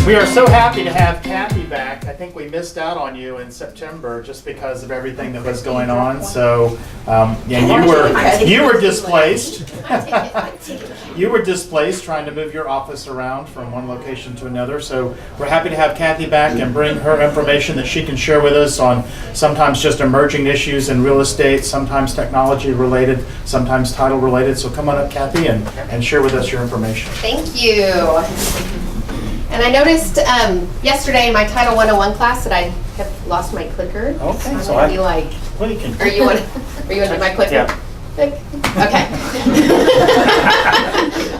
We are so happy to have Kathy back. I think we missed out on you in September just because of everything that was going on. So, you were displaced. You were displaced trying to move your office around from one location to another. So we're happy to have Kathy back and bring her information that she can share with us on sometimes just emerging issues in real estate, sometimes technology related, sometimes title related. So come on up, Kathy, and share with us your information. Thank you. And I noticed yesterday in my Title 101 class that I have lost my clicker. Okay, so I'm like, well, you can. are you want to do my clicker? Yeah. Okay.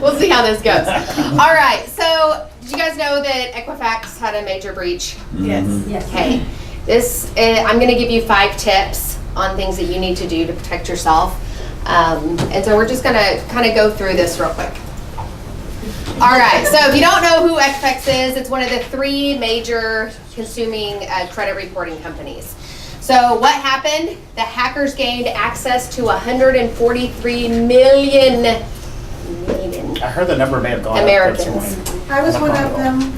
We'll see how this goes. All right. So, did you guys know that Equifax had a major breach? Yes. Yes. Okay. I'm going to give you 5 tips on things that you need to do to protect yourself. And so we're just going to kind of go through this real quick. All right, so if you don't know who Equifax is, it's one of the 3 major consuming credit reporting companies. So what happened? The hackers gained access to 143 million I heard the number may have gone Americans. up this morning. I was one of them.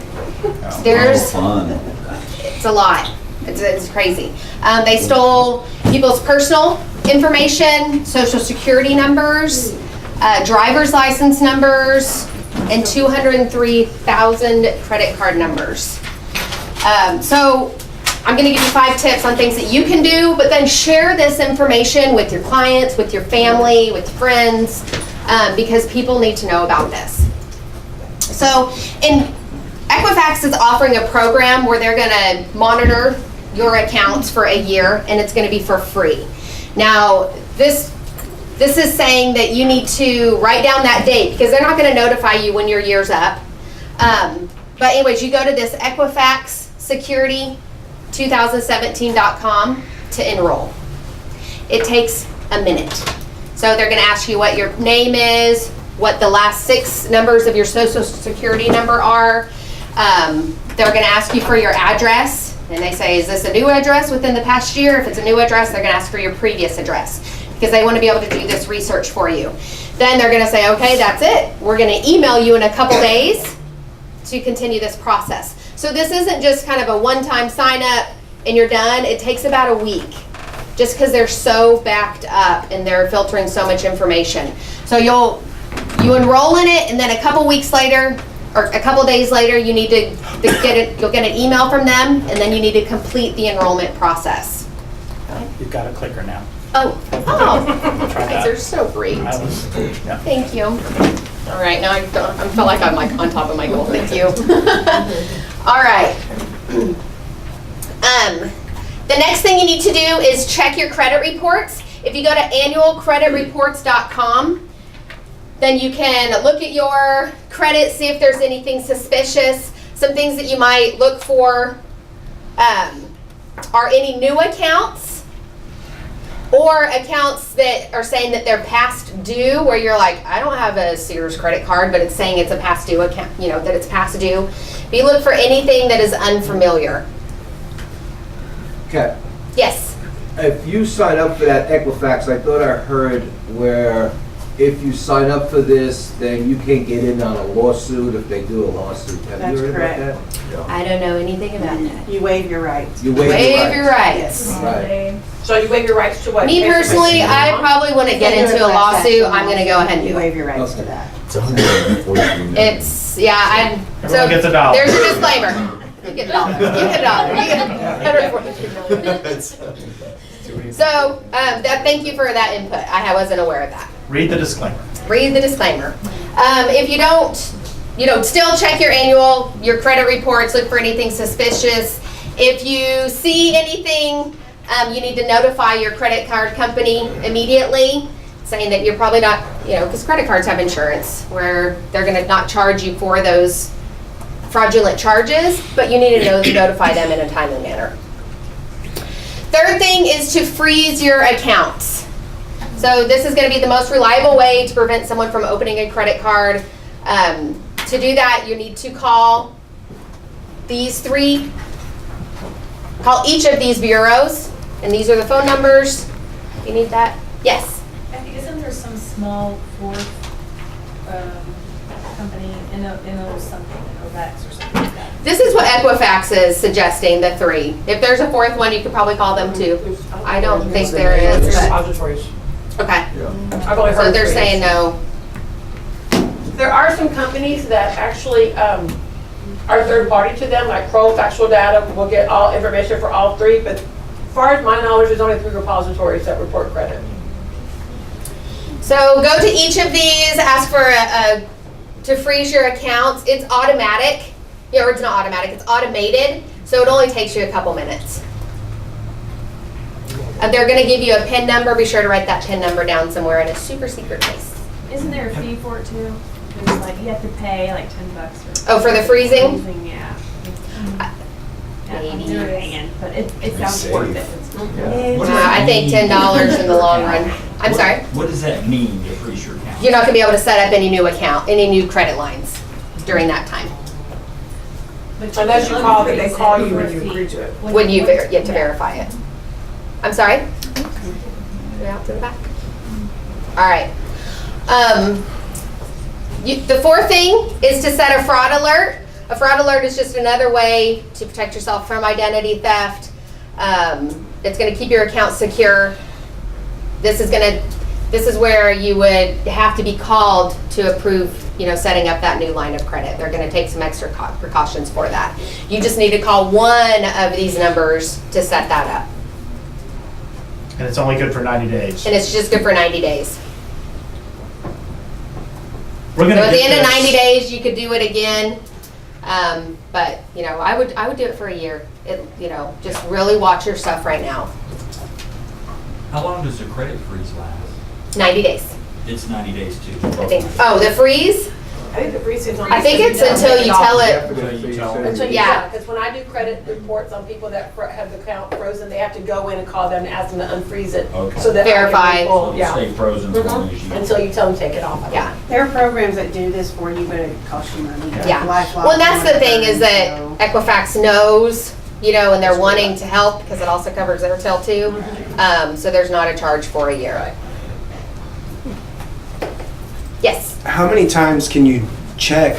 There's, Fun. it's a lot. It's crazy. They stole people's personal information, social security numbers, driver's license numbers, and 203,000 credit card numbers. So I'm going to give you 5 tips on things that you can do, but then share this information with your clients, with your family, with friends, because people need to know about this. So Equifax is offering a program where they're going to monitor your accounts for a year, and it's going to be for free. Now, this is saying that you need to write down that date because they're not going to notify you when your year's up. But anyways, you go to this Equifax Security 2017.com to enroll. It takes a minute. So they're going to ask you what your name is, what the last 6 numbers of your social security number are. They're going to ask you for your address, and they say, is this a new address within the past year? If it's a new address, they're going to ask for your previous address because they want to be able to do this research for you. Then they're going to say, okay, that's it. We're going to email you in a couple days to continue this process. So this isn't just kind of a one-time sign up and you're done. It takes about a week just because they're so backed up and they're filtering so much information. So you enroll in it, and then a couple weeks later or a couple days later you need to you'll get an email from them, and then you need to complete the enrollment process. You've got a clicker now. Oh, Try guys that. are so great. Yeah. Thank you. All right, now I feel like I'm like on top of my goal. Thank you. All right. The next thing you need to do is check your credit reports. If you go to annualcreditreports.com, then you can look at your credit, see if there's anything suspicious. Some things that you might look for are any new accounts or accounts that are saying that they're past due, where you're like, I don't have a Sears credit card, but it's saying it's a past due account, that it's past due. But you look for anything that is unfamiliar. Okay, Yes. if you sign up for that Equifax, I thought I heard where if you sign up for this, then you can't get in on a lawsuit if they do a lawsuit. Have That's you heard correct. about that? I don't know anything about that. You waive your rights. You Waive your rights. Right. So you waive your rights to what? Me personally, I probably wouldn't get into a lawsuit. I'm going to go ahead and You do it. waive your rights to Okay. that. It's, yeah, Everyone gets $1. There's your disclaimer. You get $1. You get $1. You get $143 million. So, thank you for that input. I wasn't aware of that. Read the disclaimer. Read the disclaimer. If you don't, still check your credit reports, look for anything suspicious. If you see anything, you need to notify your credit card company immediately, saying that you're probably not, because credit cards have insurance where they're going to not charge you for those fraudulent charges, but you need to notify them in a timely manner. Third thing is to freeze your accounts. So this is going to be the most reliable way to prevent someone from opening a credit card. To do that, you need to call these 3. Call each of these bureaus, and these are the phone numbers. You need that? Yes. I think isn't there some small fourth company, Inno something, Ovex or something like that. This is what Equifax is suggesting, the 3. If there's a 4th one, you could probably call them too. I don't think there is, but, Repositories. okay. I've only heard So of they're 3. saying no. There are some companies that actually are third party to them, like Kroll Factual Data will get all information for all 3, but as far as my knowledge, there's only 3 repositories that report credit. So go to each of these, ask for to freeze your accounts. It's automatic. Yeah, or it's not automatic, it's automated. So it only takes you a couple minutes. They're gonna give you a PIN number. Be sure to write that PIN number down somewhere in a super secret place. Isn't there a fee for it too? There's like, you have to pay like $10 Oh, for the freezing? Yeah. Maybe. Yeah, hanging, but it sounds worth it. I think $10 in the long run. I'm sorry? What does that mean to freeze your account? You're not gonna be able to set up any new account, any new credit lines during that time. Unless you call, they call you when you agree to it. When you get to verify it. I'm sorry? Go out to the back. All right. The 4th thing is to set a fraud alert. A fraud alert is just another way to protect yourself from identity theft. It's going to keep your account secure. This is where you would have to be called to approve, setting up that new line of credit. They're going to take some extra precautions for that. You just need to call one of these numbers to set that up. And it's only good for 90 days. And it's just good for 90 days. We're So gonna at the get end of this- 90 days, you could do it again. But, I would do it for a year. Just really watch your stuff right now. How long does the credit freeze last? 90 days, It's 90 days too. I think. Oh, the freeze? I think the freeze is on. I think it's until you tell it. Until you Yeah. because when I do credit reports on people that have the account frozen, they have to go in and call them and ask them to unfreeze it. Okay. So that I can Verify. pull- So it'll Yeah. stay frozen as long as you. Until you tell them to take it off. Yeah, There are programs that do this for you, but it costs you money. yeah. LifeLock, Well, and that's the thing is that so- Equifax knows, and they're wanting to help because it also covers Airtel too. So there's not a charge for a year. Right. Yes. How many times can you check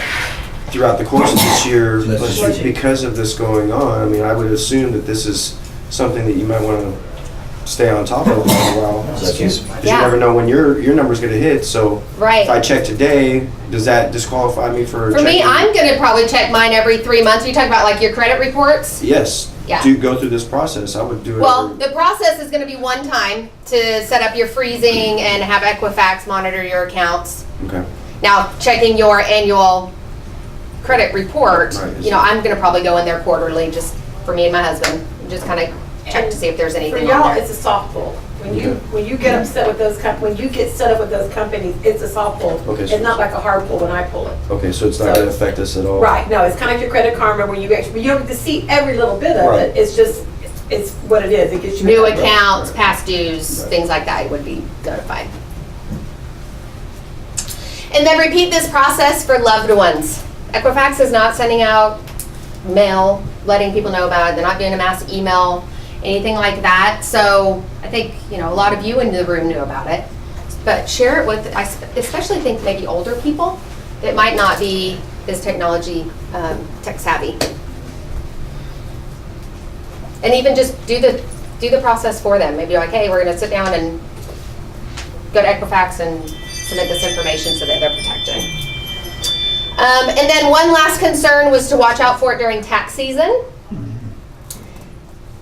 throughout the course of this year Let's- because of this going on? I mean, I would assume that this is something that you might want to stay on top of for a while. Because you Yeah. never know when your number's going to hit. So Right. if I check today, does that disqualify me for For me, checking? I'm gonna probably check mine every 3 months. You talk about like your credit reports? Yes. Yeah. Do go through this process. I would do it. Well, the process is gonna be one time to set up your freezing and have Equifax monitor your accounts. Okay. Now, checking your annual credit report, Right. I'm gonna probably go in there quarterly, just for me and my husband, and just kind of check to see if there's For anything y'all, on there. it's a soft pull. When you get upset with those when you get set up with those companies, it's a soft pull. Okay, so- It's not like a hard pull when I pull it. Okay, so it's not So- going to affect us at all. Right, no, it's kind of like your Credit Karma where you don't get to see every little bit of Right. it. It's just, it's what it is. It gets you. New accounts, past dues, things like that would be notified. And then repeat this process for loved ones. Equifax is not sending out mail, letting people know about it. They're not doing a mass email, anything like that. So I think, a lot of you in the room knew about it. But share it with, I especially think maybe older people that might not be as technology, tech savvy. And even just do the process for them. Maybe like, hey, we're gonna sit down and go to Equifax and submit this information so that they're protected. And then one last concern was to watch out for it during tax season.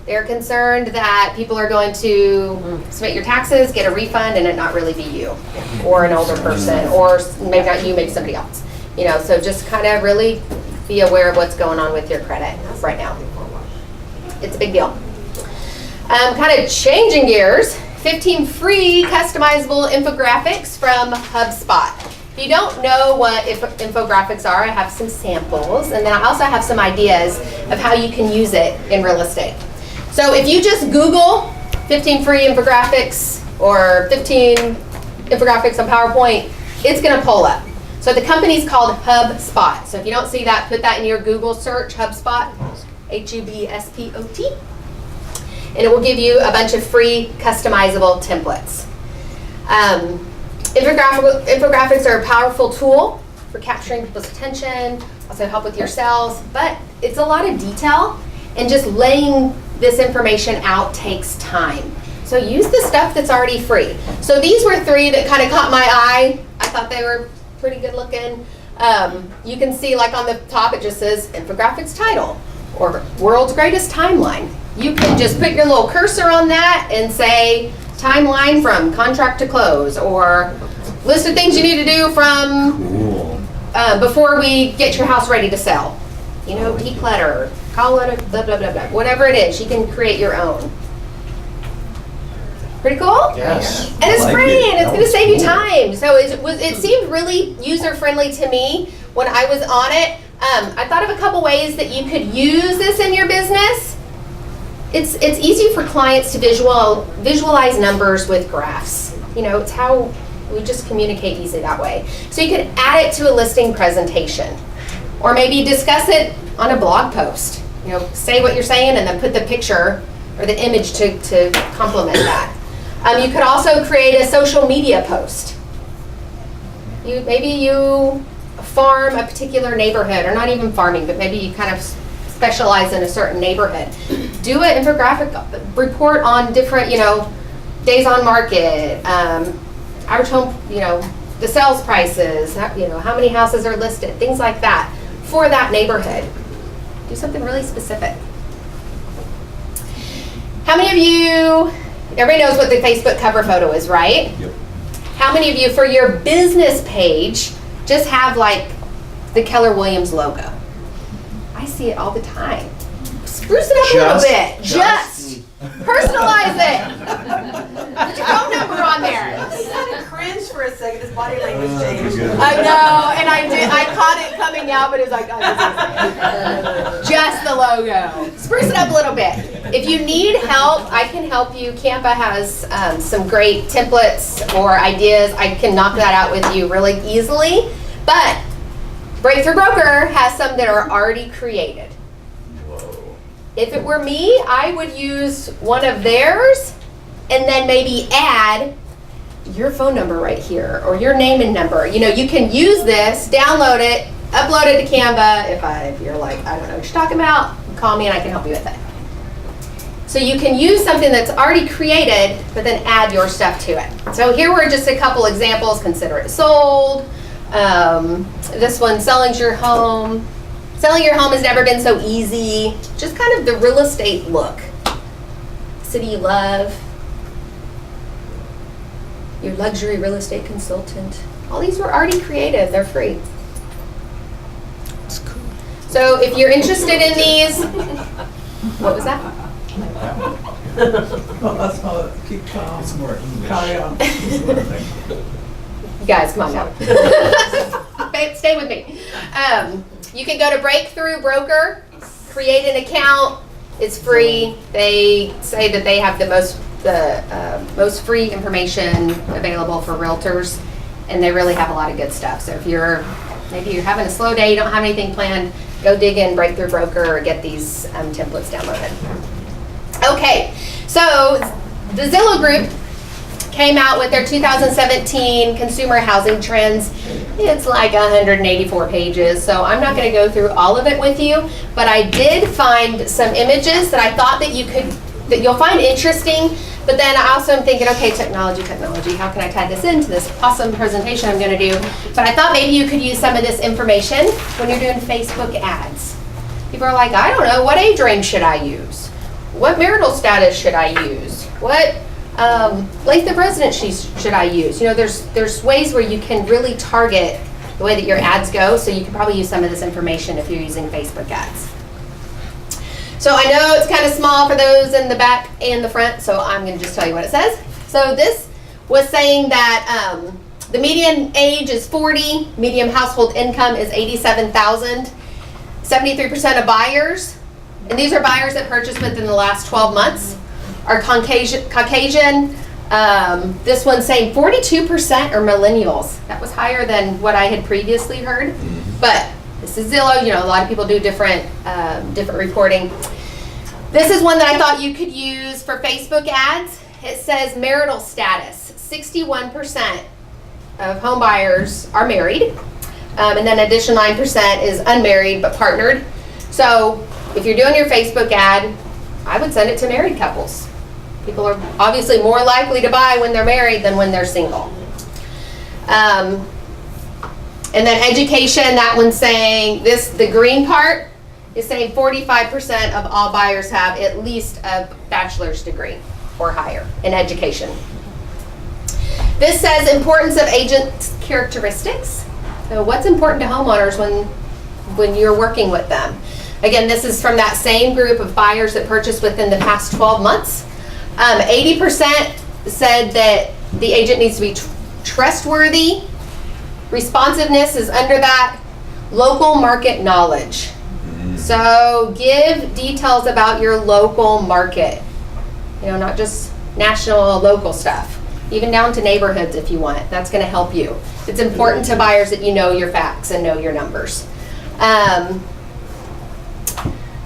They're concerned that people are going to submit your taxes, get a refund, and it not really be you, or an older person, or maybe not you, maybe somebody else. So just kind of really be aware of what's going on with your credit right now. It's a big deal. Kind of changing gears, 15 free customizable infographics from HubSpot. If you don't know what infographics are, I have some samples, and then I also have some ideas of how you can use it in real estate. So if you just Google 15 free infographics or 15 infographics on PowerPoint, it's gonna pull up. So the company's called HubSpot. So if you don't see that, put that in your Google search, HubSpot, HUBSPOT. And it will give you a bunch of free customizable templates. Infographics are a powerful tool for capturing people's attention, also help with your sales, but it's a lot of detail, and just laying this information out takes time. So use the stuff that's already free. So these were 3 that kind of caught my eye. I thought they were pretty good looking. You can see like on the top it just says infographics title or world's greatest timeline. You can just put your little cursor on that and say timeline from contract to close, or list of things you need to do from before we get your house ready to sell. You know, declutter, call it a blah, blah, blah, blah. Whatever it is, you can create your own. Pretty cool? Yes. And it's free, and it's going to save you time. So it seemed really user-friendly to me when I was on it. I thought of a couple ways that you could use this in your business. It's easy for clients to visualize numbers with graphs. You know, it's how we just communicate easily that way. So you could add it to a listing presentation, or maybe discuss it on a blog post. You know, say what you're saying and then put the picture or the image to complement that. You could also create a social media post. Maybe you farm a particular neighborhood, or not even farming, but maybe you kind of specialize in a certain neighborhood. Do an infographic report on different, you know, days on market, average home, you know, the sales prices, you know, how many houses are listed, things like that for that neighborhood. Do something really specific. How many of you, everybody knows what the Facebook cover photo is, right? Yep. How many of you, for your business page, just have like the Keller Williams logo? I see it all the time. Spruce it up a little bit. Just personalize it. Put your phone number on there. He had to cringe for a second, his body language changed. I know, and I caught it coming out, but it's like, oh, just the logo. Spruce it up a little bit. If you need help, I can help you. Canva has some great templates or ideas. I can knock that out with you really easily. But Breakthrough Broker has some that are already created. If it were me, I would use one of theirs and then maybe add your phone number right here or your name and number. You know, you can use this, download it, upload it to Canva. If you're like, I don't know what you're talking about, call me and I can help you with it. So you can use something that's already created, but then add your stuff to it. So here were just a couple examples. Consider it sold. This one, selling your home. Selling your home has never been so easy. Just kind of the real estate look. City you love. Your luxury real estate consultant. All these were already created. They're free. That's cool. So if you're interested in these, what was that? Keep calm. It's more English. Carry on. You guys, come on now. Stay with me. You can go to Breakthrough Broker, create an account. It's free. They say that they have the most free information available for realtors, and they really have a lot of good stuff. So if maybe you're having a slow day, you don't have anything planned, go dig in Breakthrough Broker or get these templates downloaded. Okay, so the Zillow Group came out with their 2017 Consumer Housing Trends. It's like 184 pages, so I'm not going to go through all of it with you, but I did find some images that I thought that you'll find interesting, but then I also am thinking, okay, technology, how can I tie this into this awesome presentation I'm going to do? But I thought maybe you could use some of this information when you're doing Facebook ads. People are like, I don't know, what age range should I use? What marital status should I use? What length of residency should I use? You know, there's ways where you can really target the way that your ads go, so you can probably use some of this information if you're using Facebook ads. So I know it's kind of small for those in the back and the front, so I'm going to just tell you what it says. So this was saying that the median age is 40, median household income is $87,000, 73% of buyers, and these are buyers that purchased within the last 12 months, are Caucasian. This one's saying 42% are millennials. That was higher than what I had previously heard. But this is Zillow. You know, a lot of people do different reporting. This is one that I thought you could use for Facebook ads. It says marital status. 61% of home buyers are married. And then additional 9% is unmarried but partnered. So if you're doing your Facebook ad, I would send it to married couples. People are obviously more likely to buy when they're married than when they're single. And then education, that one's saying this, the green part is saying 45% of all buyers have at least a bachelor's degree or higher in education. This says importance of agent characteristics. So what's important to homeowners when you're working with them? Again, this is from that same group of buyers that purchased within the past 12 months. 80% said that the agent needs to be trustworthy. Responsiveness is under that. Local market knowledge. So give details about your local market. You know, not just national or local stuff. Even down to neighborhoods if you want. That's going to help you. It's important to buyers that you know your facts and know your numbers.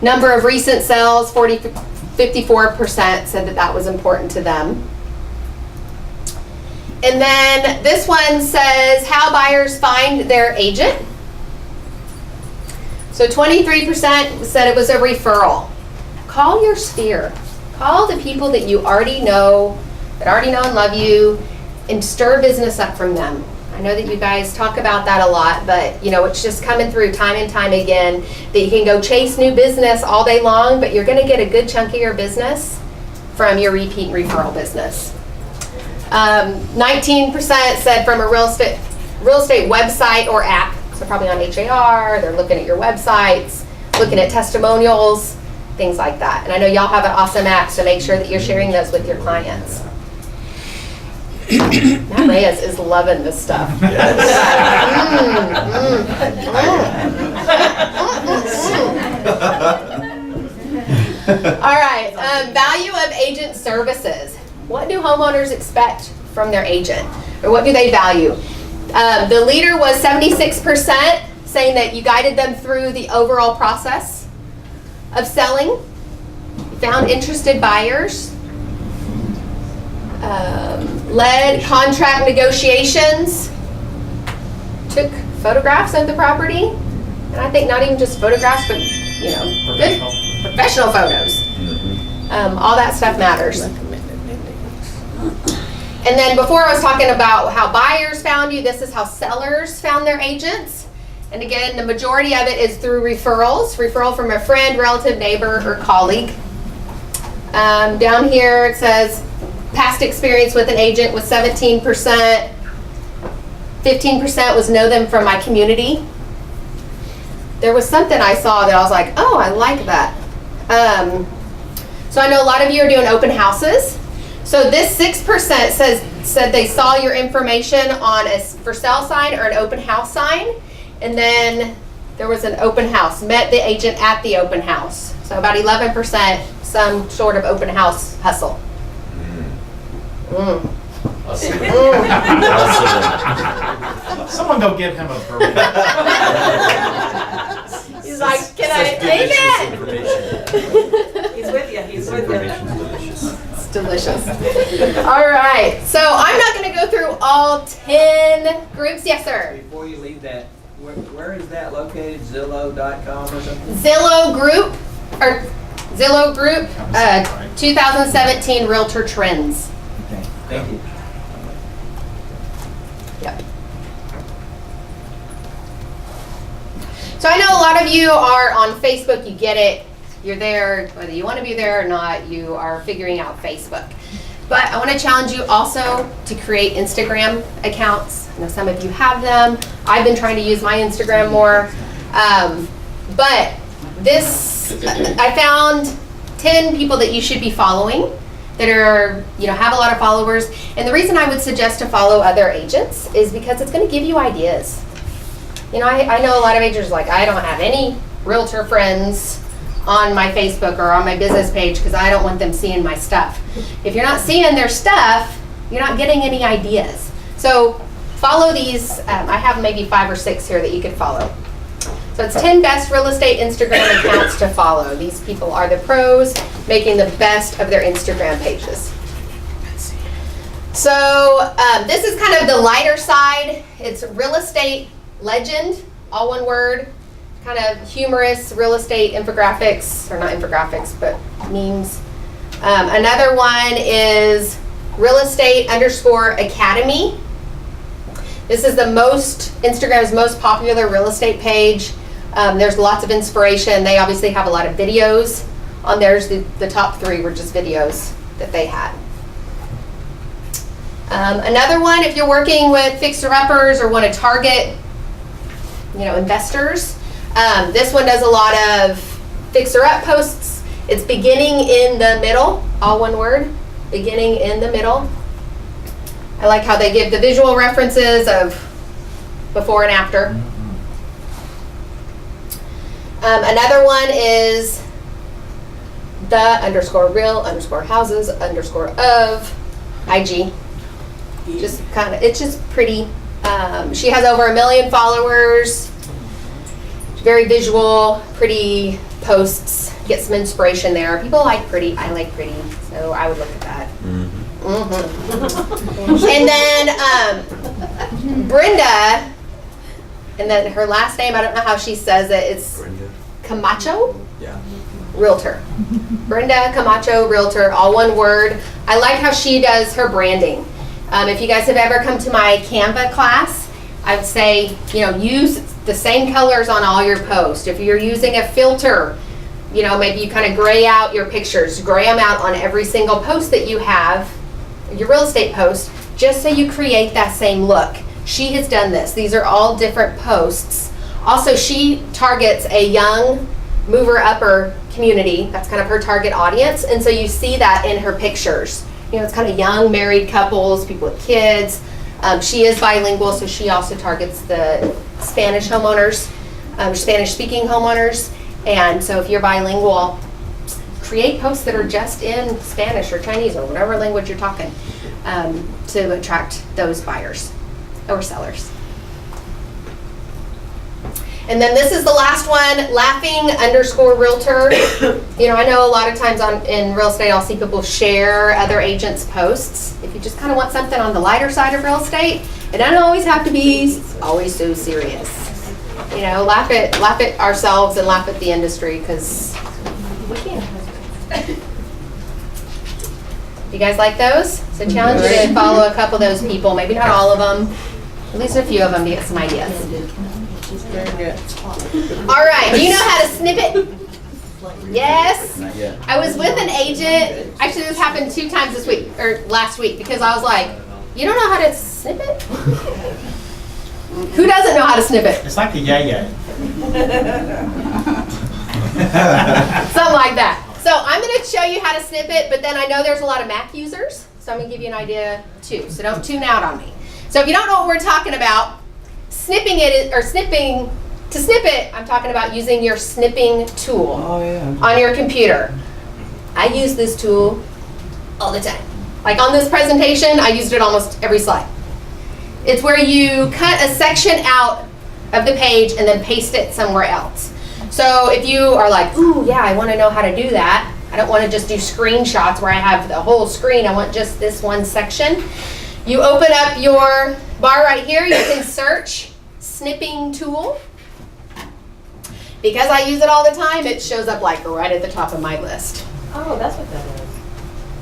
Number of recent sales, 54% said that that was important to them. And then this one says how buyers find their agent. So 23% said it was a referral. Call your sphere. Call the people that you already know, that already know and love you, and stir business up from them. I know that you guys talk about that a lot, but you know, it's just coming through time and time again that you can go chase new business all day long, but you're gonna get a good chunk of your business from your repeat referral business. 19% said from a real estate website or app, so probably on HAR, they're looking at your websites, looking at testimonials, things like that. And I know y'all have an awesome app, so make sure that you're sharing those with your clients. Matt Reyes is loving this stuff. All right, value of agent services. What do homeowners expect from their agent? Or what do they value? The leader was 76%, saying that you guided them through the overall process of selling, found interested buyers, led contract negotiations, took photographs of the property, and I think not even just photographs, but you know, good professional photos. All that stuff matters. And then before I was talking about how buyers found you, this is how sellers found their agents. And again, the majority of it is through referrals, referral from a friend, relative, neighbor, or colleague. Down here it says past experience with an agent was 17%. 15% was know them from my community. There was something I saw that I was like, oh, I like that. So I know a lot of you are doing open houses. So this 6% said they saw your information on a for sale sign or an open house sign. And then there was an open house, met the agent at the open house. So about 11%, some sort of open house hustle. Someone go give him a burger. He's like, can I amen? He's with you, he's with you. It's delicious. All right, so I'm not going to go through all 10 groups. Yes, sir. Before you leave that, where is that located? Zillow.com or something? Zillow Group, 2017 Realtor Trends. Okay, thank you. Yep. So I know a lot of you are on Facebook, you get it, you're there, whether you want to be there or not, you are figuring out Facebook. But I want to challenge you also to create Instagram accounts. I know some of you have them. I've been trying to use my Instagram more. But this, I found 10 people that you should be following that are, you know, have a lot of followers. And the reason I would suggest to follow other agents is because it's going to give you ideas. You know, I know a lot of agents are like, I don't have any realtor friends on my Facebook or on my business page because I don't want them seeing my stuff. If you're not seeing their stuff, you're not getting any ideas. So follow these. I have maybe 5 or 6 here that you could follow. So it's 10 best real estate Instagram accounts to follow. These people are the pros, making the best of their Instagram pages. So this is kind of the lighter side. It's real estate Legend, all one word, kind of humorous real estate infographics, or not infographics, but memes. Another one is real estate _ academy. This is Instagram's most popular real estate page. There's lots of inspiration. They obviously have a lot of videos on theirs. The top 3 were just videos that they had. Another one, if you're working with fixer-uppers or want to target, investors, this one does a lot of fixer-up posts. It's beginning in the middle, all one word, beginning in the middle. I like how they give the visual references of before and after. Another one is the _real_houses _ IG. It's just pretty. She has over 1 million followers. Very visual, pretty posts. Get some inspiration there. People like pretty. I like pretty, so I would look at that. And then Brenda, and then her last name, I don't know how she says it. It's Camacho? Yeah. Realtor. Brenda Camacho, Realtor, all one word. I like how she does her branding. If you guys have ever come to my Canva class, I would say, use the same colors on all your posts. If you're using a filter, maybe you kind of gray out your pictures, gray them out on every single post that you have, your real estate post, just so you create that same look. She has done this. These are all different posts. Also, she targets a young mover-upper community. That's kind of her target audience. And so you see that in her pictures. It's kind of young married couples, people with kids. She is bilingual, so she also targets the Spanish homeowners, Spanish-speaking homeowners. And so if you're bilingual, create posts that are just in Spanish or Chinese or whatever language you're talking to attract those buyers or sellers. And then this is the last one, laughing _realtor. I know a lot of times in real estate, I'll see people share other agents' posts. If you just kind of want something on the lighter side of real estate, it doesn't always have to be always so serious. Laugh at ourselves and laugh at the industry, because we can't. You guys like those? So challenge you to follow a couple of those people, maybe not all of them, at least a few of them to get some ideas. Very good. All right, do you know how to snip it? Yes? Not yet. I was with an agent, actually this happened 2 times this week, or last week, because I was like, you don't know how to snip it? Who doesn't know how to snip it? It's like a yay. Something like that. So I'm going to show you how to snip it, but then I know there's a lot of Mac users, so I'm going to give you an idea too. So don't tune out on me. So if you don't know what we're talking about, to snip it, I'm talking about using your snipping tool on your computer. I use this tool all the time. Like on this presentation, I used it almost every slide. It's where you cut a section out of the page and then paste it somewhere else. So if you are like, ooh, yeah, I want to know how to do that. I don't want to just do screenshots where I have the whole screen. I want just this one section. You open up your bar right here. You can search snipping tool. Because I use it all the time, it shows up like right at the top of my list. Oh, that's what that is.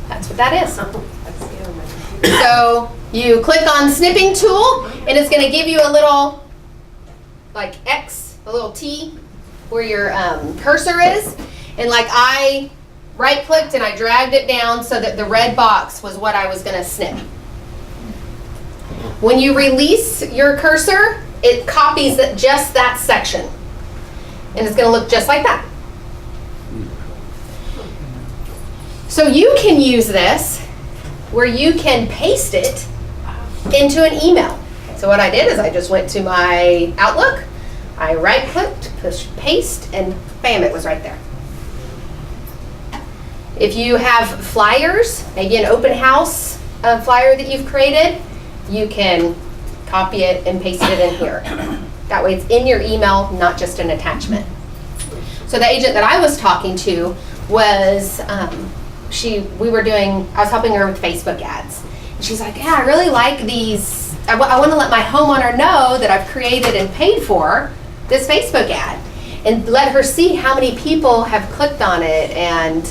That's what that is. I see it on my computer. So you click on snipping tool, and it's going to give you a little like X, a little T where your cursor is. And like I right clicked and I dragged it down so that the red box was what I was going to snip. When you release your cursor, it copies just that section. And it's going to look just like that. So you can use this where you can paste it into an email. So what I did is I just went to my Outlook, I right-clicked, push paste, and bam, it was right there. If you have flyers, maybe an open house flyer that you've created, you can copy it and paste it in here. That way it's in your email, not just an attachment. So the agent that I was talking to was, I was helping her with Facebook ads. And she's like, yeah, I really like these I want to let my homeowner know that I've created and paid for this Facebook ad, and let her see how many people have clicked on it, and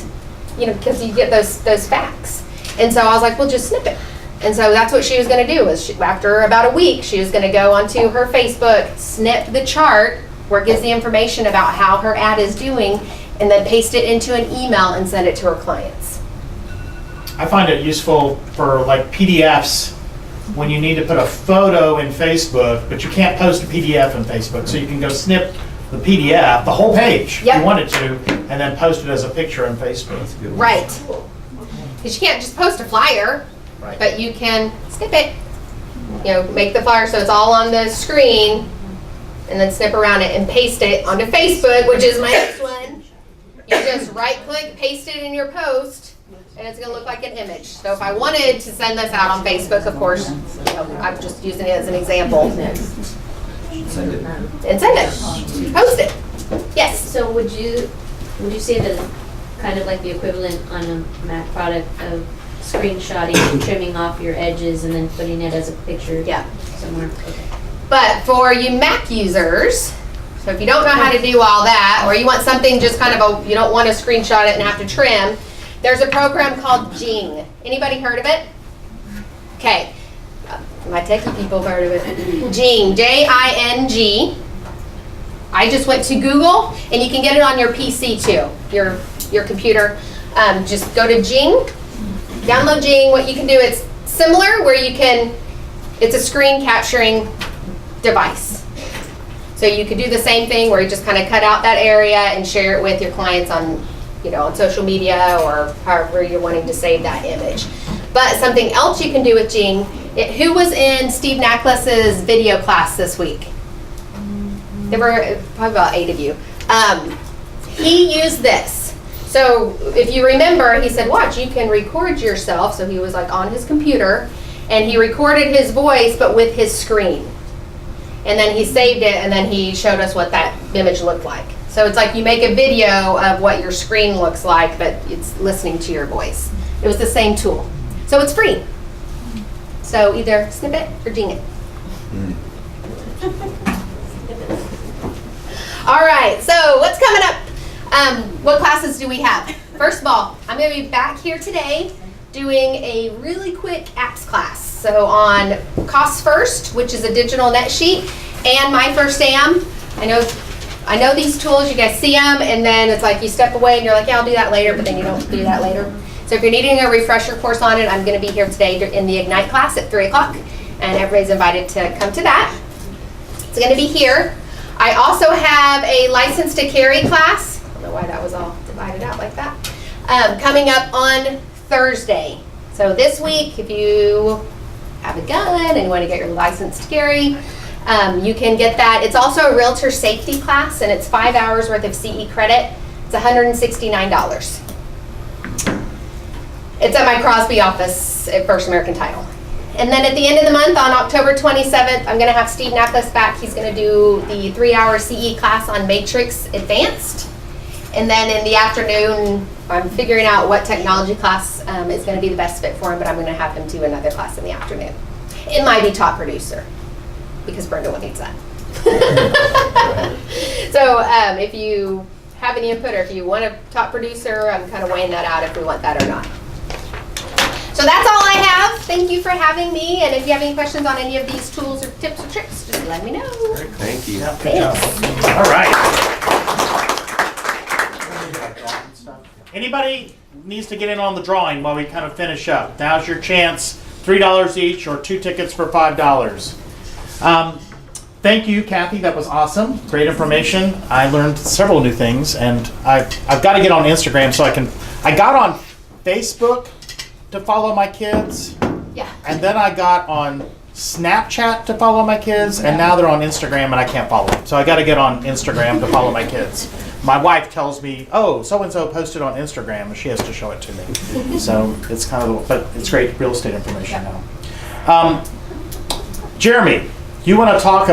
because you get those facts. And so I was like, well, just snip it. And so that's what she was going to do. After about a week, she was going to go onto her Facebook, snip the chart where it gives the information about how her ad is doing, and then paste it into an email and send it to her clients. I find it useful for like PDFs when you need to put a photo in Facebook, but you can't post a PDF in Facebook. So you can go snip the PDF, the whole page, if Yep. you wanted to, and then post it as a picture in Facebook. Right. Because you can't just post a flyer, Right. but you can snip it. Make the flyer so it's all on the screen, and then snip around it and paste it onto Facebook, which is my next one. You just right-click, paste it in your post, and it's going to look like an image. So if I wanted to send this out on Facebook, of course, I'm just using it as an example. Send it. And send it. Post it. Yes. So would you say that kind of like the equivalent on a Mac product of screenshotting and trimming off your edges and then putting it as a picture Yeah. somewhere? Okay. But for you Mac users, so if you don't know how to do all that, or you want something just kind of you don't want to screenshot it and have to trim, there's a program called Jing. Anybody heard of it? Okay. My techie people have heard of it. Jing, J-I-N-G. I just went to Google, and you can get it on your PC too, your computer. Just go to Jing, download Jing. What you can do, it's similar where it's a screen capturing device. So you could do the same thing where you just kind of cut out that area and share it with your clients on, on social media or however you're wanting to save that image. But something else you can do with Jing, who was in Steve Nacklis's video class this week? There were probably about 8 of you. He used this. So if you remember, he said, watch, you can record yourself. So he was like on his computer, and he recorded his voice, but with his screen. And then he saved it, and then he showed us what that image looked like. So it's like you make a video of what your screen looks like, but it's listening to your voice. It was the same tool. So it's free. So either snip it or Jing it. All right, so what's coming up? What classes do we have? First of all, I'm going to be back here today doing a really quick apps class. So on Cost First, which is a digital net sheet, and My First Am. I know these tools, you guys see them, and then it's like you step away and you're like, yeah, I'll do that later, but then you don't do that later. So if you're needing a refresher course on it, I'm going to be here today in the Ignite class at 3 o'clock, and everybody's invited to come to that. It's going to be here. I also have a license to carry class. I don't know why that was all divided out like that. Coming up on Thursday. So this week, if you have a gun and you want to get your license to carry, you can get that. It's also a realtor safety class, and it's 5 hours worth of CE credit. It's $169. It's at my Crosby office at First American Title. And then at the end of the month, on October 27th, I'm going to have Steve Nacklis back. He's going to do the 3-hour CE class on Matrix Advanced. And then in the afternoon, I'm figuring out what technology class is going to be the best fit for him, but I'm going to have him do another class in the afternoon. It might be top producer, because Brenda needs that. So if you have any input, or if you want a top producer, I'm kind of weighing that out if we want that or not. So that's all I have. Thank you for having me. And if you have any questions on any of these tools or tips or tricks, just let me know. Thank you. Yeah, good job. All right. Anybody needs to get in on the drawing while we kind of finish up? Now's your chance. $3 each or 2 tickets for $5. Thank you, Kathy. That was awesome. Great information. I learned several new things, and I've got to get on Instagram so I got on Facebook to follow my kids. Yeah. And then I got on Snapchat to follow my kids, and now they're on Instagram and I can't follow them. So I got to get on Instagram to follow my kids. My wife tells me, oh, so-and-so posted on Instagram, and she has to show it to me. So it's kind of, but it's great real estate information now. Jeremy, you want to talk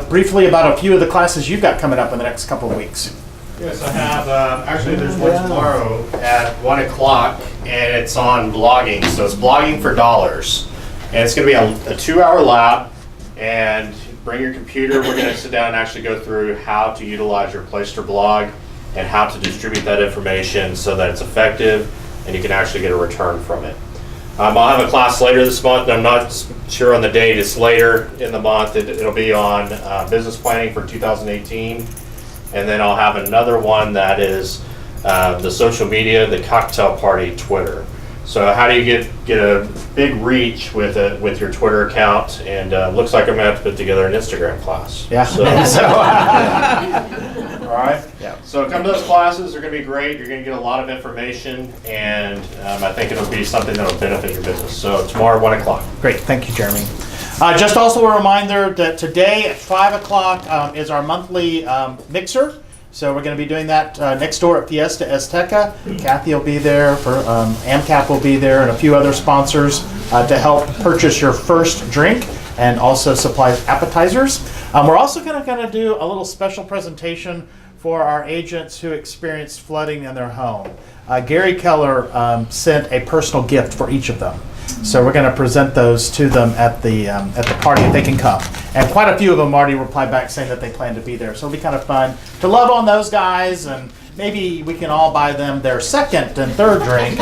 briefly about a few of the classes you've got coming up in the next couple of weeks? Yes, I have, actually there's one tomorrow at 1 o'clock, and it's on blogging, so it's blogging for dollars. And it's going to be a 2-hour lab, and bring your computer. We're going to sit down and actually go through how to utilize your Playster blog and how to distribute that information so that it's effective and you can actually get a return from it. I'll have a class later this month. I'm not sure on the date. It's later in the month. It'll be on business planning for 2018. And then I'll have another one that is the social media, the cocktail party Twitter. So how do you get a big reach with your Twitter account? And looks like I'm gonna have to put together an Instagram class. Yeah. All right. Yeah. So come to those classes. They're gonna be great. You're gonna get a lot of information, and I think it'll be something that will benefit your business. So tomorrow at 1 o'clock. Great, thank you, Jeremy. Just also a reminder that today at 5 o'clock is our monthly mixer. So we're going to be doing that next door at Fiesta Azteca. Kathy will be there, AMCAP will be there, and a few other sponsors to help purchase your first drink and also supply appetizers. We're also going to do a little special presentation for our agents who experienced flooding in their home. Gary Keller sent a personal gift for each of them. So we're going to present those to them at the party if they can come. And quite a few of them already replied back saying that they plan to be there. So it'll be kind of fun to love on those guys, and maybe we can all buy them their second and third drink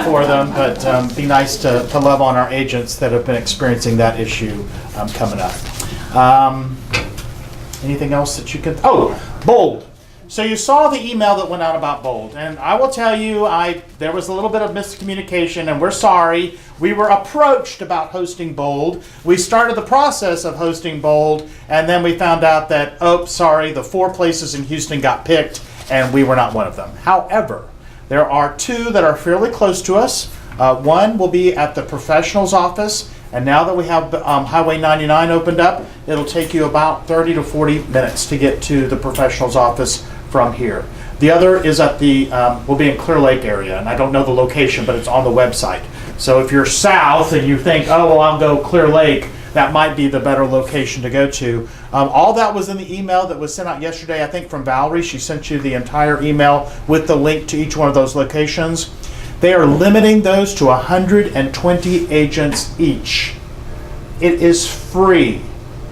for them. But be nice to love on our agents that have been experiencing that issue coming up. Anything else that you could? Oh, Bold. So you saw the email that went out about Bold, and I will tell you, there was a little bit of miscommunication, and we're sorry. We were approached about hosting Bold. We started the process of hosting Bold, and then we found out that, sorry, the 4 places in Houston got picked, and we were not one of them. However, there are 2 that are fairly close to us. One will be at the professional's office, and now that we have Highway 99 opened up, it'll take you about 30 to 40 minutes to get to the professional's office from here. The other is at will be in Clear Lake area, and I don't know the location, but it's on the website. So if you're south and you think, I'll go Clear Lake, that might be the better location to go to. All that was in the email that was sent out yesterday, I think from Valerie. She sent you the entire email with the link to each one of those locations. They are limiting those to 120 agents each. It is free.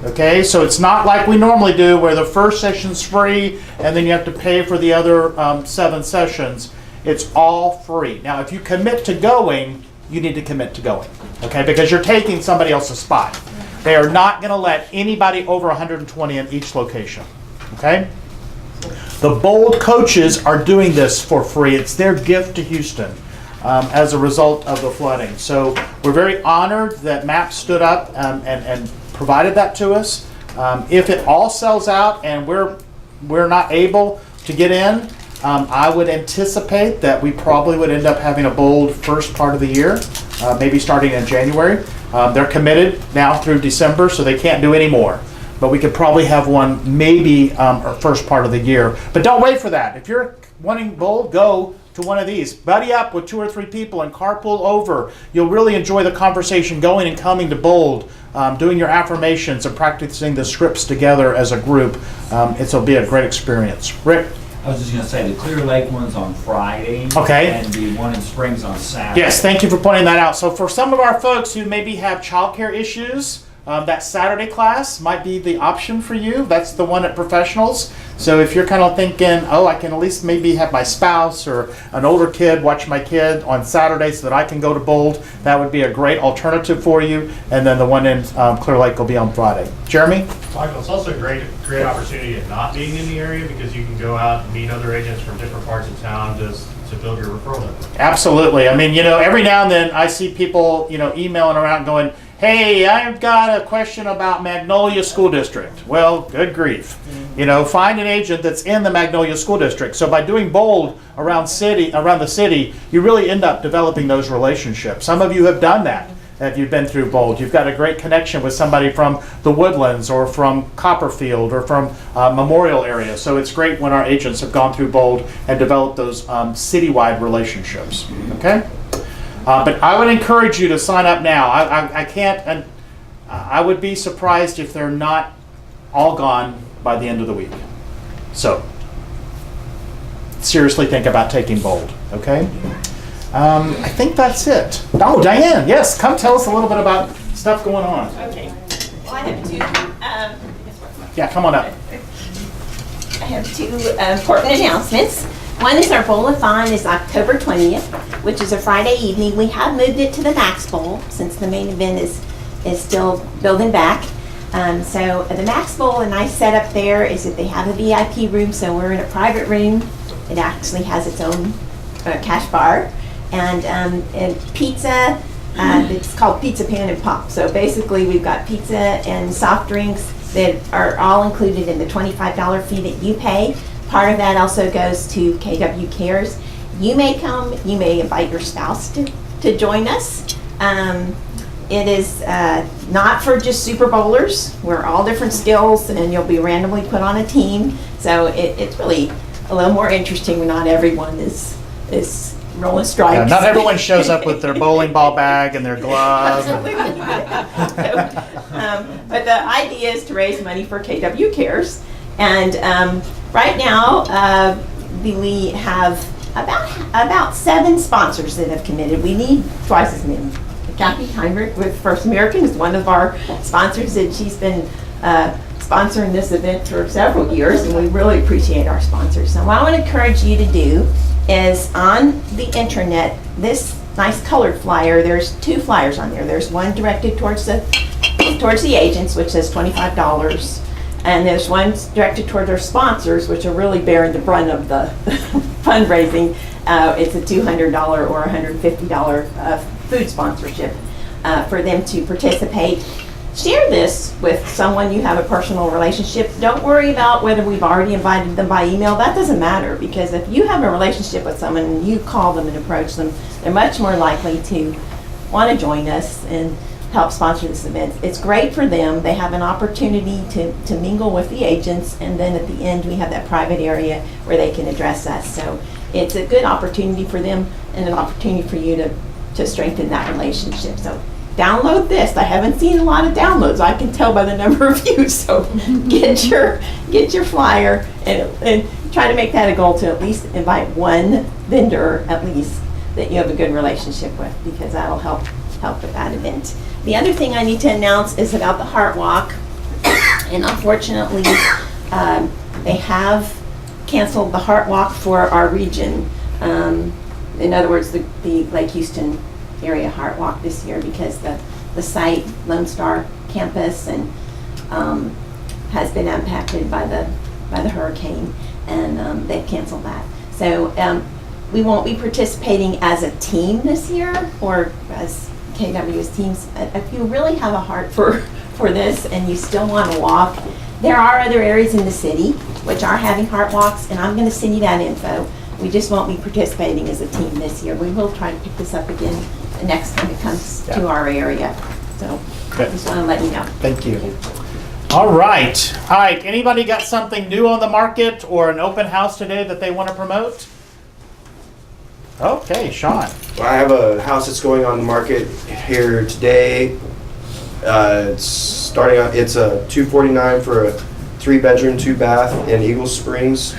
Okay, so it's not like we normally do where the first session's free and then you have to pay for the other 7 sessions. It's all free. Now, if you commit to going, you need to commit to going, okay, because you're taking somebody else's spot. They are not going to let anybody over 120 in each location, okay? The Bold coaches are doing this for free. It's their gift to Houston as a result of the flooding. So we're very honored that MAP stood up and provided that to us. If it all sells out and we're not able to get in, I would anticipate that we probably would end up having a Bold first part of the year, maybe starting in January. They're committed now through December, so they can't do any more. But we could probably have one maybe first part of the year. But don't wait for that. If you're wanting Bold, go to one of these. Buddy up with 2 or 3 people and carpool over. You'll really enjoy the conversation going and coming to Bold, doing your affirmations and practicing the scripts together as a group. It'll be a great experience. Rick? I was just going to say, the Clear Lake one's on Friday. Okay. And the one in Springs on Saturday. Yes, thank you for pointing that out. So for some of our folks who maybe have childcare issues, that Saturday class might be the option for you. That's the one at Professionals. So if you're kind of thinking, I can at least maybe have my spouse or an older kid watch my kid on Saturday so that I can go to Bold, that would be a great alternative for you. And then the one in Clear Lake will be on Friday. Jeremy? Michael, it's also a great opportunity of not being in the area because you can go out and meet other agents from different parts of town just to build your referral network. Absolutely. I mean, every now and then I see people, emailing around going, hey, I've got a question about Magnolia School District. Well, good grief. Find an agent that's in the Magnolia School District. So by doing Bold around the city, you really end up developing those relationships. Some of you have done that if you've been through Bold. You've got a great connection with somebody from the Woodlands or from Copperfield or from Memorial area. So it's great when our agents have gone through Bold and developed those citywide relationships. Okay? But I would encourage you to sign up now. I can't, and I would be surprised if they're not all gone by the end of the week. So, seriously think about taking Bold, okay? I think that's it. Oh, Diane, yes, come tell us a little bit about stuff going on. Okay. Well, I have two. Yeah, come on up. I have two important announcements. One is our bowl-a-thon is October 20th, which is a Friday evening. We have moved it to the Max Bowl since the main event is still building back. So the Max Bowl, a nice setup there is that they have a VIP room, so we're in a private room. It actually has its own cash bar and pizza. It's called Pizza Pan and Pop. So basically, we've got pizza and soft drinks that are all included in the $25 fee that you pay. Part of that also goes to KW Cares. You may come, you may invite your spouse to join us. It is not for just Super Bowlers. We're all different skills and you'll be randomly put on a team. So it's really a little more interesting when not everyone is rolling strikes. Yeah, not everyone shows up with their bowling ball bag and their glove. But the idea is to raise money for KW Cares. And right now, we have about 7 sponsors that have committed. We need twice as many. Kathy Heinrich with First American is one of our sponsors, and she's been sponsoring this event for several years, and we really appreciate our sponsors. So what I want to encourage you to do is on the internet, this nice colored flyer, there's 2 flyers on there. There's one directed towards the agents, which says $25, and there's one directed toward their sponsors, which are really bearing the brunt of the fundraising. It's a $200 or $150 food sponsorship for them to participate. Share this with someone you have a personal relationship. Don't worry about whether we've already invited them by email. That doesn't matter, because if you have a relationship with someone and you call them and approach them, they're much more likely to want to join us and help sponsor this event. It's great for them. They have an opportunity to mingle with the agents, and then at the end we have that private area where they can address us. So it's a good opportunity for them and an opportunity for you to strengthen that relationship. So download this. I haven't seen a lot of downloads. I can tell by the number of views. So get your flyer and try to make that a goal to at least invite one vendor at least that you have a good relationship with, because that'll help with that event. The other thing I need to announce is about the Heart Walk, and unfortunately they have canceled the Heart Walk for our region. In other words, the Lake Houston area Heart Walk this year, because the site, Lone Star campus, and has been impacted by the hurricane, and they've canceled that. So we won't be participating as a team this year, or as KW's teams. If you really have a heart for this and you still want to walk, there are other areas in the city which are having Heart Walks, and I'm going to send you that info. We just won't be participating as a team this year. We will try to pick this up again the next time it comes to our area. So I just want to let you know. Thank you. All right. Anybody got something new on the market or an open house today that they want to promote? Okay, Sean. Well, I have a house that's going on the market here today. It's starting out. It's a $249 for a 3-bedroom, 2-bath in Eagle Springs.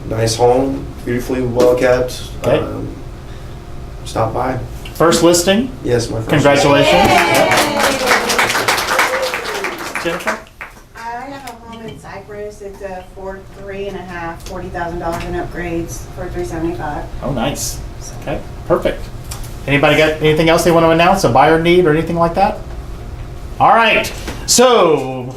Nice home, beautifully well kept. Okay. Stop by. First listing? Yes, my first. Congratulations. Jennifer? I have a home in Cypress. It's a 4.5, $40,000 in upgrades for $375. Oh, nice. Okay, perfect. Anybody got anything else they want to announce? A buyer need or anything like that? All right. So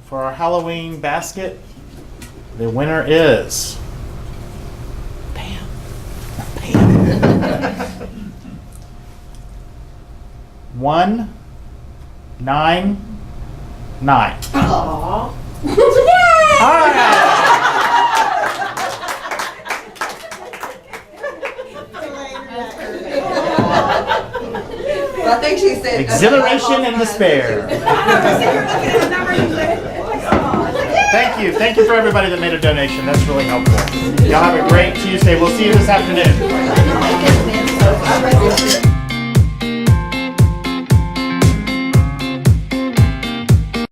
for our Halloween basket, the winner is Pam. 199. Aww. All right. Well, I think she said. Exhilaration and despair. Thank you for everybody that made a donation. That's really helpful. Y'all have a great Tuesday. We'll see you this afternoon.